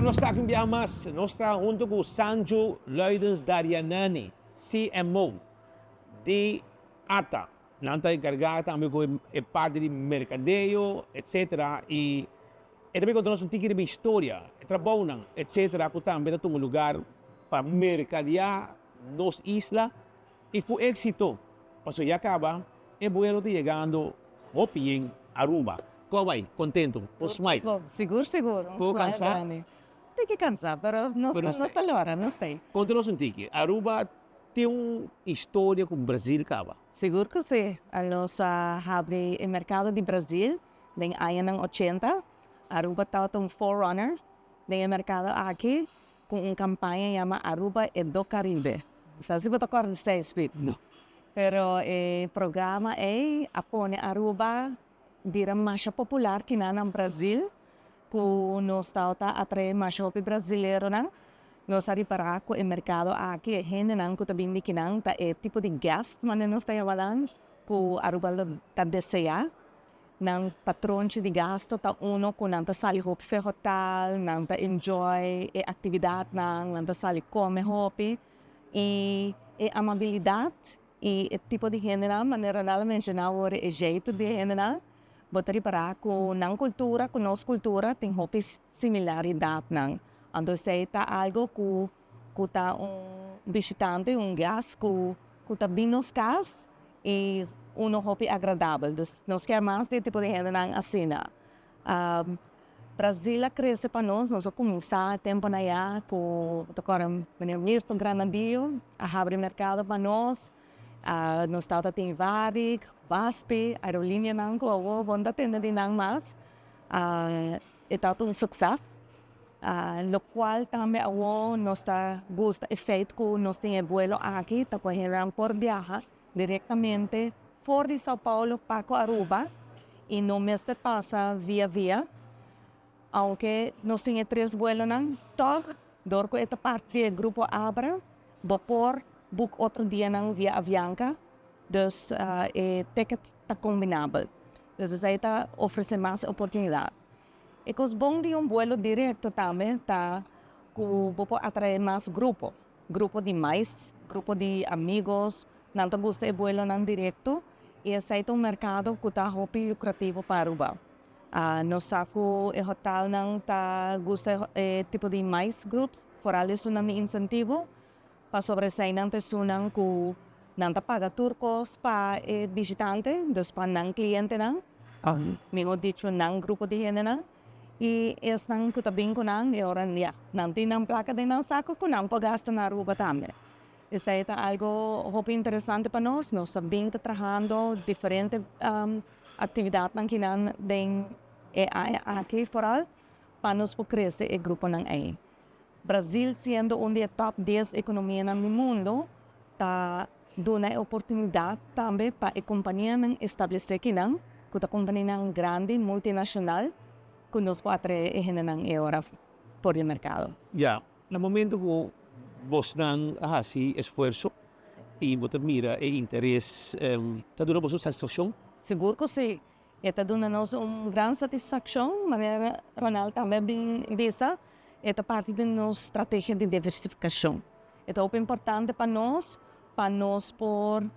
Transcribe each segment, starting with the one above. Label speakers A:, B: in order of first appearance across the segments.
A: nós está cambiando mais. Nós está junto com Sanjo Luidens Darianani, CMO de ATA. Não está encarregado também com a parte de mercadeio, etc. E também contamos um pouquinho de história, trabalham, etc. Que também é um lugar para mercadear nas islas e com êxito. Passou e acaba, é bueno de chegando em Aruba. Como vai? Contento? O smile?
B: Seguro.
A: Pouco
B: Smile
A: cansado?
B: grande. Tem que cansar, pero não está hora, não sei.
A: Conta-nos um pouquinho. Aruba tem uma história com o Brasil, acaba.
B: Seguro que sim. Nós abrimos o mercado de Brasil em anos 80. Aruba está um forerunner do mercado aqui com uma campanha chamada Aruba é do Caribe. Sabe se você conhece isso?
A: Não.
B: Pero o programa é apone Aruba dira mais popular que no Brasil, que nós está atrair mais o brasileiro, não? Nós ari para o mercado aqui, a gente não que também que não tá é tipo de guest, mas nós está falando que Aruba está desejar, não patrão de gasto tá uno que não tá sali hopi fe hotel, não tá enjoy a atividade não tá sali come hopi e amabilidade e tipo de gente não maneira não mencionar o jeito de gente não botar para com não cultura, com nossa cultura tem hobbies similaridade não. Então se está algo que está visitante, guest que está bem nos cas e hobby agradável. Então nós queremos mais de tipo de gente não assim não. Brasil cresce para nós começar tempo na ya com agora Mirto Granadio, abre mercado para nós. Nós tem Varig, VASP, aerolínea não, que bonda tenda de não mais. Está um sucesso, lo qual também nós gosta efeito que nós temos vuelo aqui, tá correndo por viajar diretamente fora de São Paulo para Aruba e no mês de passa via, aunque nós temos 3 vuelos não, todo, dorco esta parte do grupo Abra, vapor book outro dia não via Avianca, dus ticket está combinável. Dus zij está oferece mais oportunidade. E os bom de vuelo direto também tá que vou atrair mais grupo de mais, grupo de amigos, não te gusta o vuelo não direto e esse é mercado que está muito lucrativo para Aruba. Nós saco o hotel não tá gusta tipo de mais grupos, por isso não me incentivo. Para sobressair não te sunang que não te paga turcos para visitante, dos para não cliente não, melhor dito não grupo de gente não, e es não que também com não e ora não tem não placa de não saco com não para gastar na Aruba também. Isso é algo muito interessante para nós também trabalhando diferentes atividades que não tem aqui fora para nós crescer o grupo não aí. Brasil sendo uma das top 10 economias no mundo, está dando oportunidade também para a companhia estabelecer aqui, que a companhia grande, multinacional, que nos pode atrair agora por o mercado.
A: No momento que você não faz esforço e você mira o interesse, está dando uma satisfação?
B: Seguro que sim. Está dando uma grande satisfação, mas Ronald também bem disse. Esta parte da nossa estratégia de diversificação. É muito importante para nós por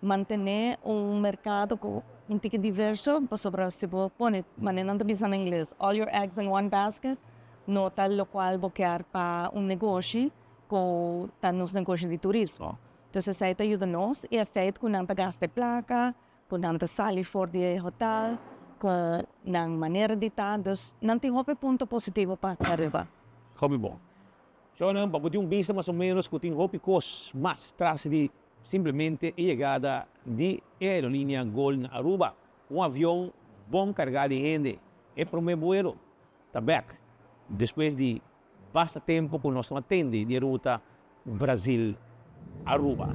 B: manter mercado um pouco diverso, sobre se você põe, mas não te em inglês, all your eggs in one basket, no tal lo qual você quer para negócio, que está nos negócios de turismo. Então, isso ajuda nós e é feito que não te gaste placa, que não te sai fora do hotel, na maneira de estar, não tem outro ponto positivo para arriba.
A: Hobby bom. So, vamos ter vista mais ou menos que tem hobby cos mais traz de simplesmente a chegada de aerolínea Gol na Aruba. Avião bom carregado de gente. É para o meu vuelo. Está back. Depois de bastante tempo que nós atende de ruta Brasil-Aruba.